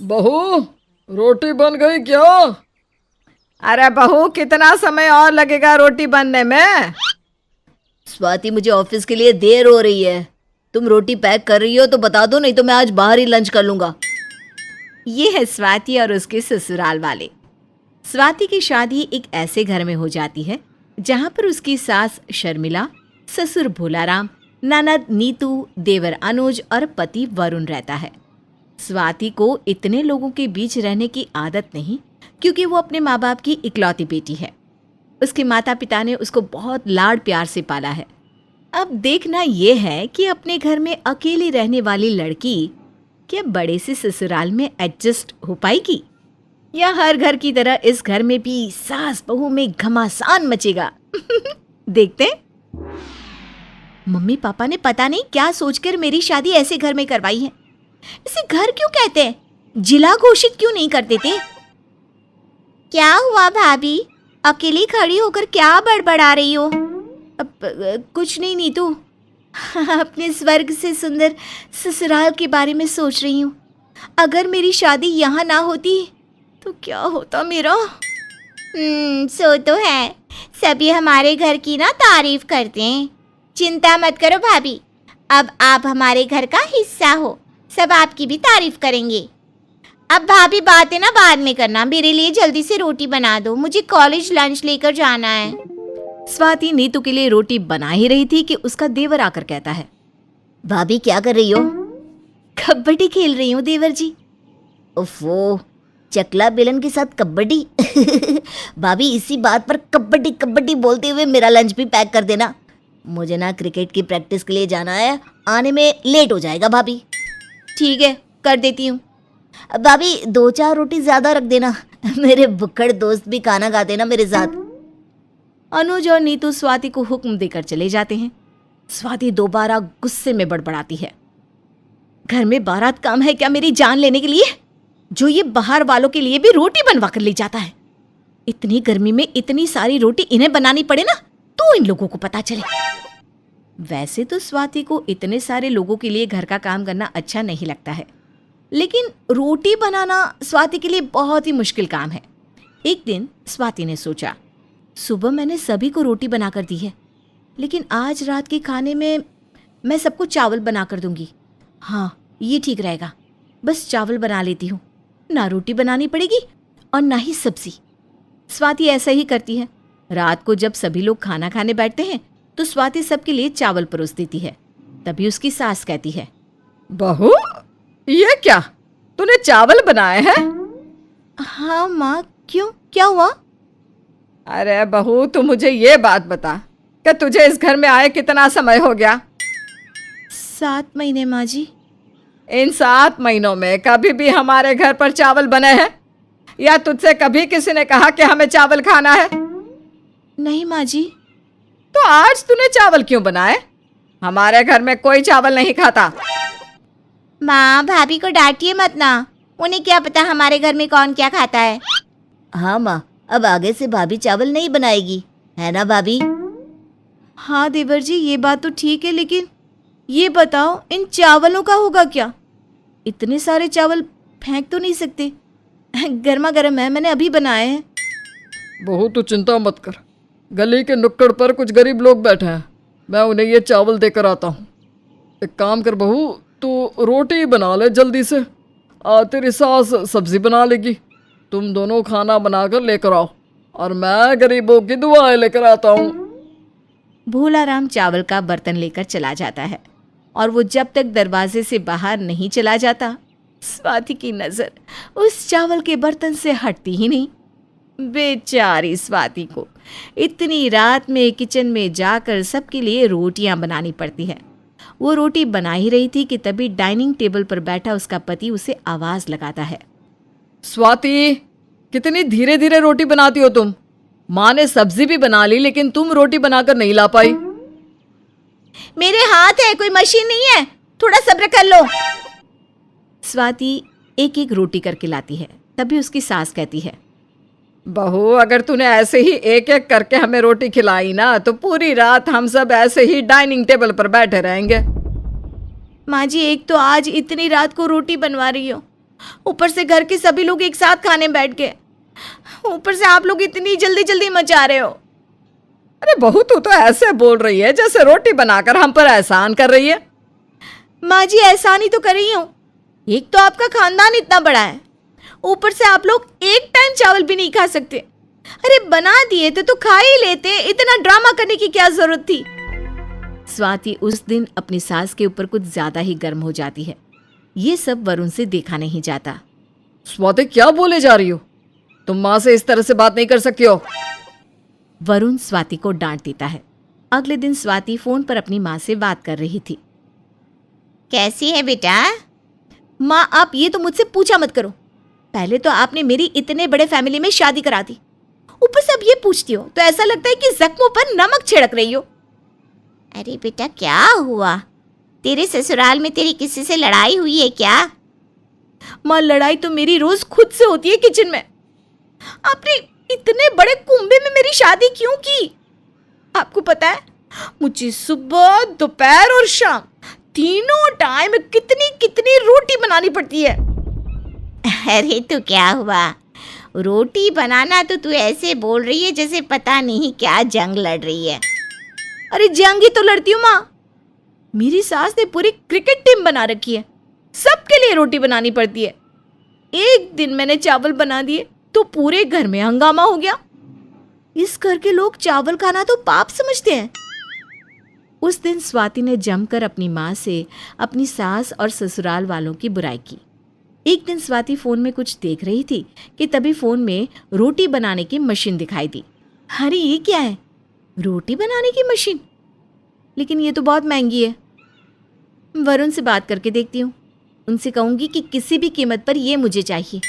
बहू, रोटी बन गई क्या? अरे बहू, कितना समय और लगेगा रोटी बनने में? स्वाति, मुझे ऑफिस के लिए देर हो रही है। तुम रोटी पैक कर रही हो तो बता दो, नहीं तो मैं आज बाहर ही लंच कर लूंगा। ये है स्वाति और उसके ससुराल वाले। स्वाति की शादी एक ऐसे घर में हो जाती है जहां पर उसकी सास शर्मिला, ससुर भोलाराम, ननद नीतू, देवर अनुज और पति वरुण रहता है। स्वाति को इतने लोगों के बीच रहने की आदत नहीं, क्योंकि वो अपने माँ बाप की इकलौती बेटी है। उसके माता पिता ने उसको बहुत लाड प्यार से पाला है। अब देखना यह है कि अपने घर में अकेली रहने वाली लड़की क्या बड़े से ससुराल में एडजस्ट हो पाएगी, या हर घर की तरह इस घर में भी सास बहू में घमासान मचेगा। देखते हैं। मम्मी पापा ने पता नहीं क्या सोचकर मेरी शादी ऐसे घर में करवाई है। इसे घर क्यों कहते हैं? जिला घोषित क्यों नहीं कर देते? क्या हुआ भाभी, अकेली खड़ी होकर क्या बड़बड़ा रही हो? कुछ नहीं नीतू, अपने स्वर्ग से सुंदर ससुराल के बारे में सोच रही हूँ। अगर मेरी शादी यहाँ ना होती तो क्या होता मेरा? सो तो है, सभी हमारे घर की ना तारीफ करते हैं। चिंता मत करो भाभी, अब आप हमारे घर का हिस्सा हो, सब आपकी भी तारीफ करेंगे। अब भाभी बातें ना बाद में करना, मेरे लिए जल्दी से रोटी बना दो, मुझे कॉलेज लंच लेकर जाना है। स्वाति नीतू के लिए रोटी बना ही रही थी कि उसका देवर आकर कहता है, भाभी क्या कर रही हो? कबड्डी खेल रही हूँ देवर जी। ओफो, चकला बेलन के साथ कबड्डी। भाभी, इसी बात पर कबड्डी कबड्डी बोलते हुए मेरा लंच भी पैक कर देना। मुझे ना क्रिकेट की प्रैक्टिस के लिए जाना है, आने में लेट हो जाएगा भाभी। ठीक है, कर देती हूँ। भाभी, 2-4 रोटी ज्यादा रख देना, मेरे बुक्कड़ दोस्त भी खाना खाते हैं ना मेरे साथ। अनुज और नीतू स्वाति को हुक्म देकर चले जाते हैं। स्वाति दोबारा गुस्से में बड़बड़ाती है, घर में बारात काम है क्या मेरी जान लेने के लिए, जो ये बाहर वालों के लिए भी रोटी बनवा कर ले जाता है? इतनी गर्मी में इतनी सारी रोटी इन्हें बनानी पड़े ना, तो इन लोगों को पता चले। वैसे तो स्वाति को इतने सारे लोगों के लिए घर का काम करना अच्छा नहीं लगता है, लेकिन रोटी बनाना स्वाति के लिए बहुत ही मुश्किल काम है। एक दिन स्वाति ने सोचा, सुबह मैंने सभी को रोटी बनाकर दी है, लेकिन आज रात के खाने में मैं सबको चावल बनाकर दूंगी। हाँ, ये ठीक रहेगा, बस चावल बना लेती हूँ, ना रोटी बनानी पड़ेगी और ना ही सब्जी। स्वाति ऐसा ही करती है। रात को जब सभी लोग खाना खाने बैठते हैं तो स्वाति सबके लिए चावल परोस देती है। तभी उसकी सास कहती है, बहू, ये क्या, तूने चावल बनाए हैं? हाँ माँ, क्यों, क्या हुआ? अरे बहू, तू मुझे ये बात बता कि तुझे इस घर में आए कितना समय हो गया? 7 महीने माँ जी। इन 7 महीनों में कभी भी हमारे घर पर चावल बने हैं, या तुझसे कभी किसी ने कहा कि हमें चावल खाना है? नहीं माँ जी। तो आज तूने चावल क्यों बनाए? हमारे घर में कोई चावल नहीं खाता। माँ, भाभी को डांटिए मत ना, उन्हें क्या पता हमारे घर में कौन क्या खाता है। हाँ माँ, अब आगे से भाभी चावल नहीं बनाएगी, है ना भाभी? हाँ देवर जी, ये बात तो ठीक है, लेकिन ये बताओ इन चावलों का होगा क्या? इतने सारे चावल फेंक तो नहीं सकते, गर्मा गर्म है, मैंने अभी बनाए हैं। बहू, तू चिंता मत कर, गली के नुक्कड़ पर कुछ गरीब लोग बैठे हैं, मैं उन्हें ये चावल देकर आता हूँ। एक काम कर बहू, तू रोटी बना ले जल्दी से, तेरी सास सब्जी बना लेगी। तुम दोनों खाना बनाकर लेकर आओ और मैं गरीबों की दुआएं लेकर आता हूँ। भोलाराम चावल का बर्तन लेकर चला जाता है, और वो जब तक दरवाजे से बाहर नहीं चला जाता, स्वाति की नजर उस चावल के बर्तन से हटती ही नहीं। बेचारी स्वाति को इतनी रात में किचन में जाकर सबके लिए रोटियां बनानी पड़ती है। वो रोटी बना ही रही थी कि तभी डाइनिंग टेबल पर बैठा उसका पति उसे आवाज लगाता है, स्वाति, कितनी धीरे धीरे रोटी बनाती हो तुम? माँ ने सब्जी भी बना ली, लेकिन तुम रोटी बनाकर नहीं ला पाई। मेरे हाथ है, कोई मशीन नहीं है, थोड़ा सब्र कर लो। स्वाति एक एक रोटी करके लाती है। तभी उसकी सास कहती है, बहू, अगर तूने ऐसे ही एक एक करके हमें रोटी खिलाई ना, तो पूरी रात हम सब ऐसे ही डाइनिंग टेबल पर बैठे रहेंगे। माँ जी, एक तो आज इतनी रात को रोटी बनवा रही हो, ऊपर से घर के सभी लोग एक साथ खाने बैठ गए। ऊपर से आप लोग इतनी जल्दी जल्दी मचा रहे हो। अरे बहू, तू तो ऐसे बोल रही है जैसे रोटी बनाकर हम पर एहसान कर रही है। माँ जी, एहसान ही तो कर रही हूँ। एक तो आपका खानदान इतना बड़ा है, ऊपर से आप लोग एक टाइम चावल भी नहीं खा सकते। अरे बना दिए थे तो खा ही लेते, इतना ड्रामा करने की क्या जरूरत थी। स्वाति उस दिन अपनी सास के ऊपर कुछ ज्यादा ही गर्म हो जाती है। ये सब वरुण से देखा नहीं जाता। स्वाति, क्या बोले जा रही हो? तुम माँ से इस तरह से बात नहीं कर सकती हो। वरुण स्वाति को डांट देता है। अगले दिन स्वाति फोन पर अपनी माँ से बात कर रही थी। कैसी है बेटा? माँ, आप ये तो मुझसे पूछा मत करो। पहले तो आपने मेरी इतने बड़े फैमिली में शादी करा दी, ऊपर से अब ये पूछती हो तो ऐसा लगता है कि जख्मों पर नमक छिड़क रही हो। अरे बेटा, क्या हुआ? तेरे ससुराल में तेरी किसी से लड़ाई हुई है क्या? माँ, लड़ाई तो मेरी रोज खुद से होती है किचन में। आपने इतने बड़े कुंबे में मेरी शादी क्यों की? आपको पता है मुझे सुबह, दोपहर और शाम तीनों टाइम कितनी कितनी रोटी बनानी पड़ती है। अरे तो क्या हुआ? रोटी बनाना तो तू ऐसे बोल रही है जैसे पता नहीं क्या जंग लड़ रही है। अरे जंग ही तो लड़ती हूँ माँ। मेरी सास ने पूरी क्रिकेट टीम बना रखी है, सबके लिए रोटी बनानी पड़ती है। एक दिन मैंने चावल बना दिए तो पूरे घर में हंगामा हो गया। इस घर के लोग चावल खाना तो पाप समझते हैं। उस दिन स्वाति ने जमकर अपनी माँ से अपनी सास और ससुराल वालों की बुराई की। एक दिन स्वाति फोन में कुछ देख रही थी कि तभी फोन में रोटी बनाने की मशीन दिखाई दी। अरे ये क्या है? रोटी बनाने की मशीन? लेकिन ये तो बहुत महंगी है। वरुण से बात करके देखती हूँ, उनसे कहूँगी कि किसी भी कीमत पर ये मुझे चाहिए।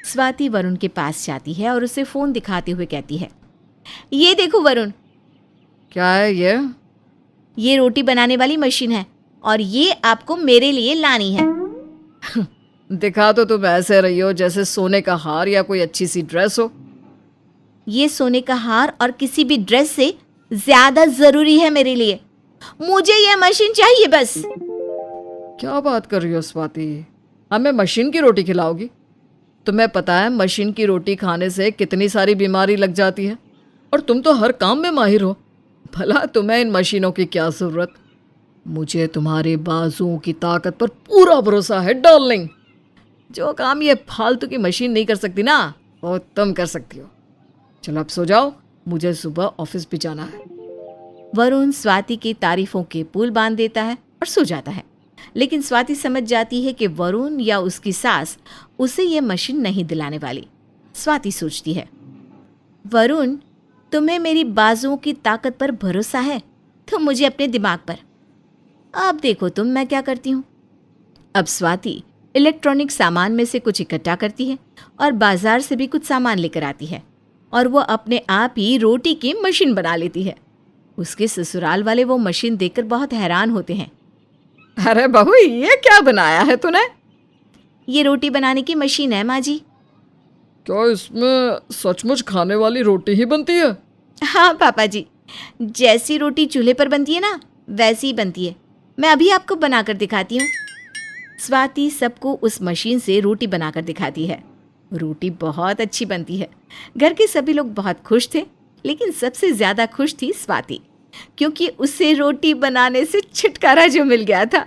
स्वाति वरुण के पास जाती है और उसे फोन दिखाते हुए कहती है, ये देखो वरुण, क्या है ये? ये रोटी बनाने वाली मशीन है और ये आपको मेरे लिए लानी है। दिखा तो तुम ऐसे रही हो जैसे सोने का हार या कोई अच्छी सी ड्रेस हो। ये सोने का हार और किसी भी ड्रेस से ज्यादा जरूरी है मेरे लिए। मुझे ये मशीन चाहिए बस। क्या बात कर रही हो स्वाति? हमें मशीन की रोटी खिलाओगी? तुम्हें पता है मशीन की रोटी खाने से कितनी सारी बीमारी लग जाती है, और तुम तो हर काम में माहिर हो। भला तुम्हें इन मशीनों की क्या जरूरत? मुझे तुम्हारे बाजुओं की ताकत पर पूरा भरोसा है डार्लिंग। जो काम ये फालतू की मशीन नहीं कर सकती ना, वो तुम कर सकती हो। चलो अब सो जाओ, मुझे सुबह ऑफिस भी जाना है। वरुण स्वाति की तारीफों के पुल बांध देता है और सो जाता है। लेकिन स्वाति समझ जाती है कि वरुण या उसकी सास उसे ये मशीन नहीं दिलाने वाली। स्वाति सोचती है, वरुण, तुम्हें मेरी बाजुओं की ताकत पर भरोसा है तो मुझे अपने दिमाग पर। अब देखो तुम मैं क्या करती हूँ। अब स्वाति इलेक्ट्रॉनिक सामान में से कुछ इकट्ठा करती है और बाजार से भी कुछ सामान लेकर आती है और वो अपने आप ही रोटी की मशीन बना लेती है। उसके ससुराल वाले वो मशीन देखकर बहुत हैरान होते हैं। अरे बहू, ये क्या बनाया है तूने? ये रोटी बनाने की मशीन है माँ जी। क्या इसमें सचमुच खाने वाली रोटी ही बनती है? हाँ पापा जी, जैसी रोटी चूल्हे पर बनती है ना, वैसी ही बनती है। मैं अभी आपको बनाकर दिखाती हूँ। स्वाति सबको उस मशीन से रोटी बनाकर दिखाती है। रोटी बहुत अच्छी बनती है। घर के सभी लोग बहुत खुश थे, लेकिन सबसे ज्यादा खुश थी स्वाति, क्योंकि उसे रोटी बनाने से छुटकारा जो मिल गया था।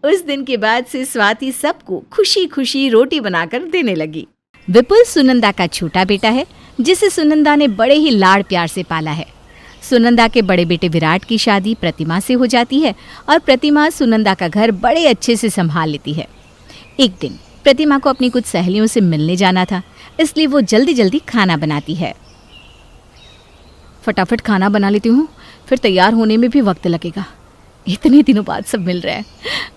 उस दिन के बाद से स्वाति सबको खुशी खुशी रोटी बनाकर देने लगी। विपुल सुनंदा का छोटा बेटा है, जिसे सुनंदा ने बड़े ही लाड़ प्यार से पाला है। सुनंदा के बड़े बेटे विराट की शादी प्रतिमा से हो जाती है और प्रतिमा सुनंदा का घर बड़े अच्छे से संभाल लेती है। एक दिन प्रतिमा को अपनी कुछ सहेलियों से मिलने जाना था, इसलिए वो जल्दी जल्दी खाना बनाती है। फटाफट खाना बना लेती हूँ, फिर तैयार होने में भी वक्त लगेगा। इतने दिनों बाद सब मिल रहे हैं,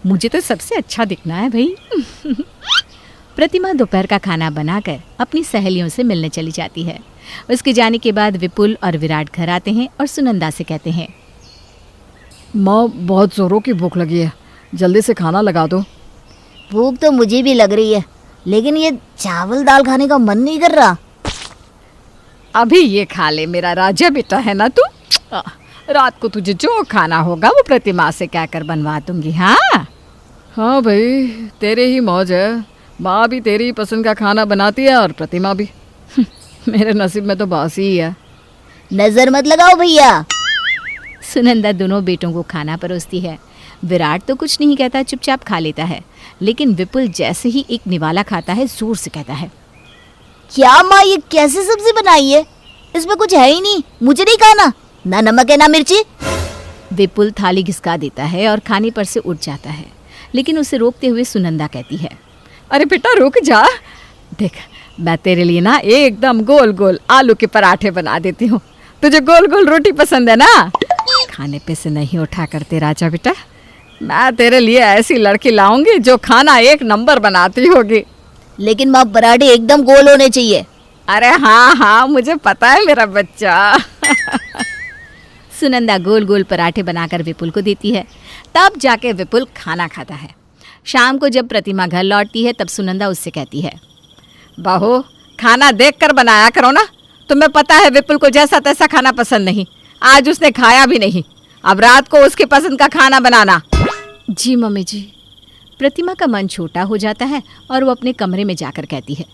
मुझे तो सबसे अच्छा दिखना है भाई। प्रतिमा दोपहर का खाना बनाकर अपनी सहेलियों से मिलने चली जाती है। उसके जाने के बाद विपुल और विराट घर आते हैं और सुनंदा से कहते हैं, माँ, बहुत जोरों की भूख लगी है, जल्दी से खाना लगा दो। भूख तो मुझे भी लग रही है, लेकिन ये चावल दाल खाने का मन नहीं कर रहा। अभी ये खा ले, मेरा राजा बेटा है ना तू। रात को तुझे जो खाना होगा वो प्रतिमा से कहकर बनवा दूंगी। हाँ हाँ भाई, तेरे ही मौज है। माँ भी तेरी पसंद का खाना बनाती है और प्रतिमा भी। मेरे नसीब में तो बासी ही है। नजर मत लगाओ भैया। सुनंदा दोनों बेटों को खाना परोसती है। विराट तो कुछ नहीं कहता, चुपचाप खा लेता है। लेकिन विपुल जैसे ही एक निवाला खाता है जोर से कहता है, क्या माँ, ये कैसी सब्जी बनाई है? इसमें कुछ है ही नहीं, मुझे नहीं खाना, ना नमक है ना मिर्ची। विपुल थाली घिसका देता है और खाने पर से उठ जाता है। लेकिन उसे रोकते हुए सुनंदा कहती है, अरे बेटा रुक जा, देख मैं तेरे लिए ना एकदम गोल गोल आलू के पराठे बना देती हूँ। तुझे गोल गोल रोटी पसंद है ना? खाने पे से नहीं उठा करते राजा बेटा। मैं तेरे लिए ऐसी लड़की लाऊंगी जो खाना एक नंबर बनाती होगी। लेकिन माँ, पराठे एकदम गोल होने चाहिए। अरे हाँ हाँ, मुझे पता है मेरा बच्चा। सुनंदा गोल गोल पराठे बनाकर विपुल को देती है। तब जाके विपुल खाना खाता है। शाम को जब प्रतिमा घर लौटती है तब सुनंदा उससे कहती है, बहू खाना देख कर बनाया करो ना। तुम्हें पता है विपुल को जैसा तैसा खाना पसंद नहीं, आज उसने खाया भी नहीं। अब रात को उसकी पसंद का खाना बनाना। जी मम्मी जी। प्रतिमा का मन छोटा हो जाता है और वो अपने कमरे में जाकर कहती है,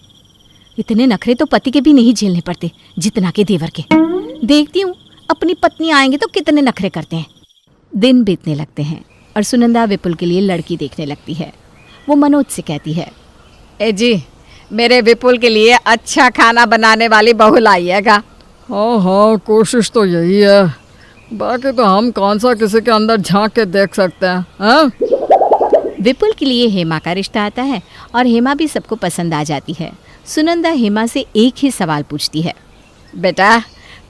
इतने नखरे तो पति के भी नहीं झेलने पड़ते जितना के देवर के। देखती हूँ अपनी पत्नी आएंगे तो कितने नखरे करते हैं। दिन बीतने लगते हैं और सुनंदा विपुल के लिए लड़की देखने लगती है। वो मनोज से कहती है, ए जी, मेरे विपुल के लिए अच्छा खाना बनाने वाली बहू लाइएगा। हाँ हाँ, कोशिश तो यही है, बाकी तो हम कौन सा किसी के अंदर झांक के देख सकते हैं, हाँ? विपुल के लिए हेमा का रिश्ता आता है और हेमा भी सबको पसंद आ जाती है। सुनंदा हेमा से एक ही सवाल पूछती है, बेटा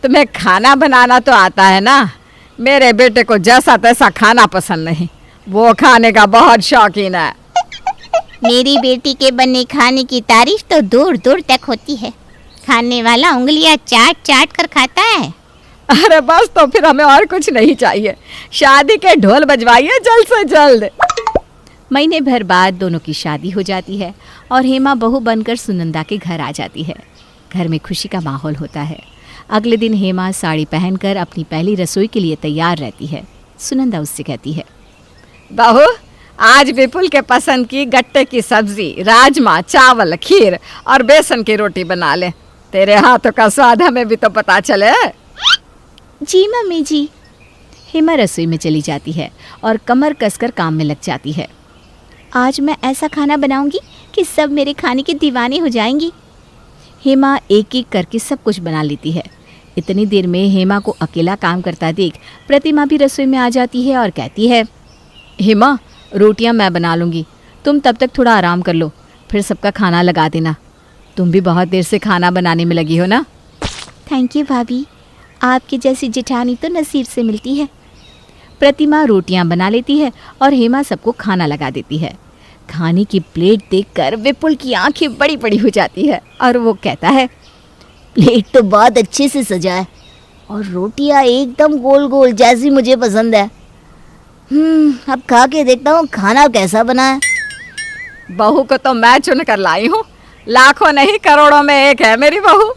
तुम्हें खाना बनाना तो आता है ना? मेरे बेटे को जैसा तैसा खाना पसंद नहीं, वो खाने का बहुत शौकीन है। मेरी बेटी के बने खाने की तारीफ तो दूर दूर तक होती है। खाने वाला उंगलियां चाट चाट कर खाता है। अरे बस, तो फिर हमें और कुछ नहीं चाहिए। शादी के ढोल बजवाइए जल्द से जल्द। महीने भर बाद दोनों की शादी हो जाती है और हेमा बहू बनकर सुनंदा के घर आ जाती है। घर में खुशी का माहौल होता है। अगले दिन हेमा साड़ी पहनकर अपनी पहली रसोई के लिए तैयार रहती है। सुनंदा उससे कहती है, बहू आज विपुल के पसंद की गट्टे की सब्जी, राजमा, चावल, खीर और बेसन की रोटी बना ले। तेरे हाथों का स्वाद हमें भी तो पता चले। जी मम्मी जी। हेमा रसोई में चली जाती है और कमर कसकर काम में लग जाती है। आज मैं ऐसा खाना बनाऊंगी कि सब मेरे खाने के दीवाने हो जाएंगी। हेमा एक एक करके सब कुछ बना लेती है। इतनी देर में हेमा को अकेला काम करता देख प्रतिमा भी रसोई में आ जाती है और कहती है, हेमा रोटियां मैं बना लूँगी, तुम तब तक थोड़ा आराम कर लो, फिर सबका खाना लगा देना। तुम भी बहुत देर से खाना बनाने में लगी हो ना? थैंक यू भाभी, आपकी जैसी जेठानी तो नसीब से मिलती है। प्रतिमा रोटियां बना लेती है और हेमा सबको खाना लगा देती है। खाने की प्लेट देखकर विपुल की आंखें बड़ी बड़ी हो जाती है और वो कहता है, प्लेट तो बहुत अच्छे से सजा है और रोटियां एकदम गोल गोल जैसी मुझे पसंद है। अब खा के देखता हूँ खाना कैसा बना है। बहू को तो मैं चुन कर लाई हूँ, लाखों नहीं करोड़ों में एक है मेरी बहू।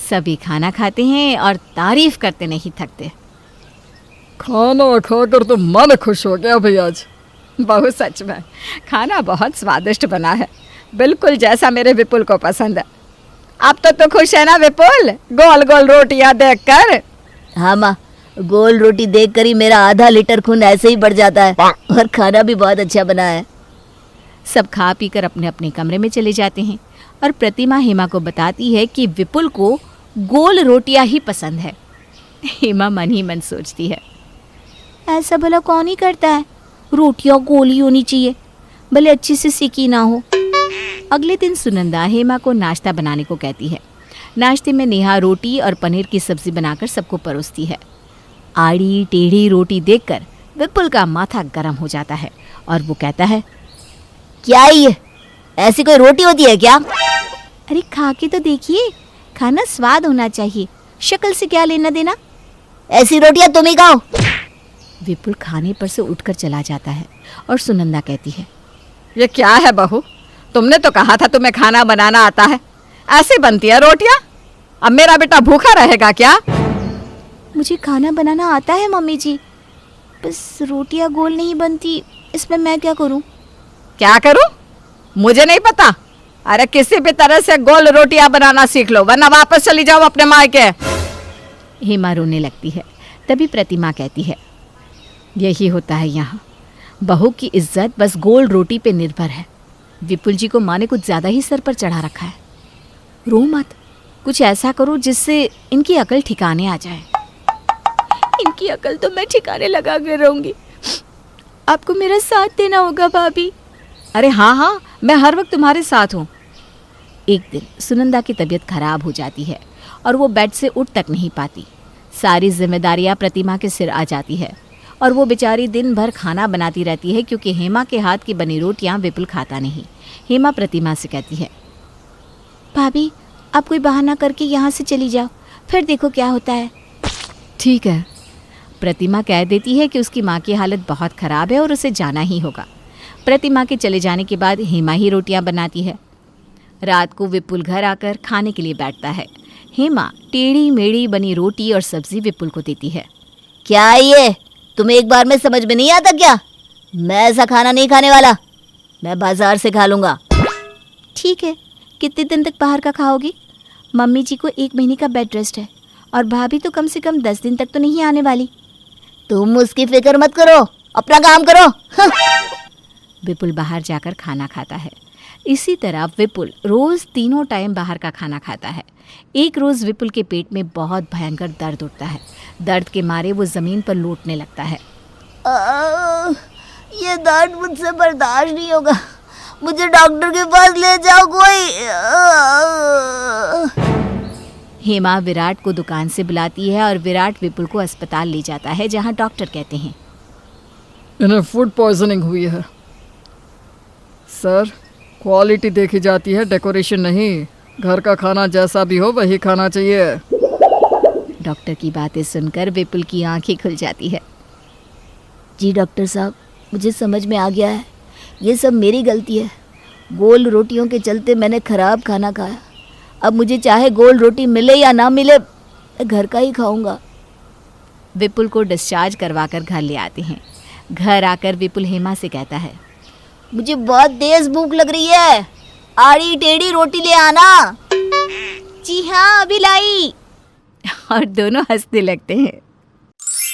सभी खाना खाते हैं और तारीफ करते नहीं थकते। खाना खाकर तो मन खुश हो गया भाई आज। बहू सच में खाना बहुत स्वादिष्ट बना है, बिल्कुल जैसा मेरे विपुल को पसंद है। अब तो खुश है ना विपुल, गोल गोल रोटियां देखकर? हाँ माँ, गोल रोटी देखकर ही मेरा आधा लीटर खून ऐसे ही बढ़ जाता है और खाना भी बहुत अच्छा बना है। सब खा पीकर अपने अपने कमरे में चले जाते हैं और प्रतिमा हेमा को बताती है कि विपुल को गोल रोटियां ही पसंद है। हेमा मन ही मन सोचती है, ऐसा भला कौन ही करता है? रोटियां गोली होनी चाहिए, भले अच्छी से सेकी ना हो। अगले दिन सुनंदा हेमा को नाश्ता बनाने को कहती है। नाश्ते में नेहा रोटी और पनीर की सब्जी बनाकर सबको परोसती है। आड़ी टेढ़ी रोटी देखकर विपुल का माथा गर्म हो जाता है और वो कहता है, क्या ये ऐसी कोई रोटी होती है क्या? अरे खा के तो देखिए, खाना स्वाद होना चाहिए, शक्ल से क्या लेना देना। ऐसी रोटियां तुम ही खाओ। विपुल खाने पर से उठकर चला जाता है और सुनंदा कहती है, ये क्या है बहू, तुमने तो कहा था तुम्हें खाना बनाना आता है, ऐसे बनती है रोटियां? अब मेरा बेटा भूखा रहेगा क्या? मुझे खाना बनाना आता है मम्मी जी, बस रोटियां गोल नहीं बनती, इसमें मैं क्या करूं? क्या करूं? मुझे नहीं पता। अरे किसी भी तरह से गोल रोटियां बनाना सीख लो, वरना वापस चली जाओ अपने मायके। हेमा रोने लगती है। तभी प्रतिमा कहती है, यही होता है यहाँ, बहू की इज्जत बस गोल रोटी पे निर्भर है। विपुल जी को माँ ने कुछ ज्यादा ही सर पर चढ़ा रखा है। रो मत, कुछ ऐसा करो जिससे इनकी अकल ठिकाने आ जाए। इनकी अकल तो मैं ठिकाने लगा कर रहूंगी। आपको मेरा साथ देना होगा भाभी। अरे हाँ हाँ, मैं हर वक्त तुम्हारे साथ हूँ। एक दिन सुनंदा की तबीयत खराब हो जाती है और वो बेड से उठ तक नहीं पाती। सारी जिम्मेदारियां प्रतिमा के सिर आ जाती है और वो बेचारी दिन भर खाना बनाती रहती है, क्योंकि हेमा के हाथ की बनी रोटियां विपुल खाता नहीं। हेमा प्रतिमा से कहती है, भाभी आप कोई बहाना करके यहाँ से चली जाओ, फिर देखो क्या होता है। ठीक है। प्रतिमा कह देती है कि उसकी माँ की हालत बहुत ख़राब है और उसे जाना ही होगा। प्रतिमा के चले जाने के बाद हेमा ही रोटियां बनाती है। रात को विपुल घर आकर खाने के लिए बैठता है। हेमा टेढ़ी मेढ़ी बनी रोटी और सब्जी विपुल को देती है। क्या है ये, तुम्हें एक बार में समझ में नहीं आता क्या? मैं ऐसा खाना नहीं खाने वाला, मैं बाजार से खा लूंगा। ठीक है, कितने दिन तक बाहर का खाओगी? मम्मी जी को 1 महीने का बेड रेस्ट है और भाभी तो कम से कम 10 दिन तक तो नहीं आने वाली। तुम उसकी फिक्र मत करो, अपना काम करो। विपुल बाहर जाकर खाना खाता है। इसी तरह विपुल रोज 3 टाइम बाहर का खाना खाता है। एक रोज विपुल के पेट में बहुत भयंकर दर्द उठता है। दर्द के मारे वो जमीन पर लोटने लगता है। ये दर्द मुझसे बर्दाश्त नहीं होगा, मुझे डॉक्टर के पास ले जाओ कोई। हेमा विराट को दुकान से बुलाती है और विराट विपुल को अस्पताल ले जाता है, जहां डॉक्टर कहते हैं, इन्हें फूड पॉइजनिंग हुई है सर। क्वालिटी देखी जाती है, डेकोरेशन नहीं। घर का खाना जैसा भी हो वही खाना चाहिए। डॉक्टर की बातें सुनकर विपुल की आंखें खुल जाती है। जी डॉक्टर साहब, मुझे समझ में आ गया है, ये सब मेरी गलती है। गोल रोटियों के चलते मैंने खराब खाना खाया। अब मुझे चाहे गोल रोटी मिले या ना मिले, मैं घर का ही खाऊंगा। विपुल को डिस्चार्ज करवाकर घर ले आते हैं। घर आकर विपुल हेमा से कहता है, मुझे बहुत तेज भूख लग रही है, आड़ी टेढ़ी रोटी ले आना। जी हाँ, अभी लाई। और दोनों हंसने लगते हैं।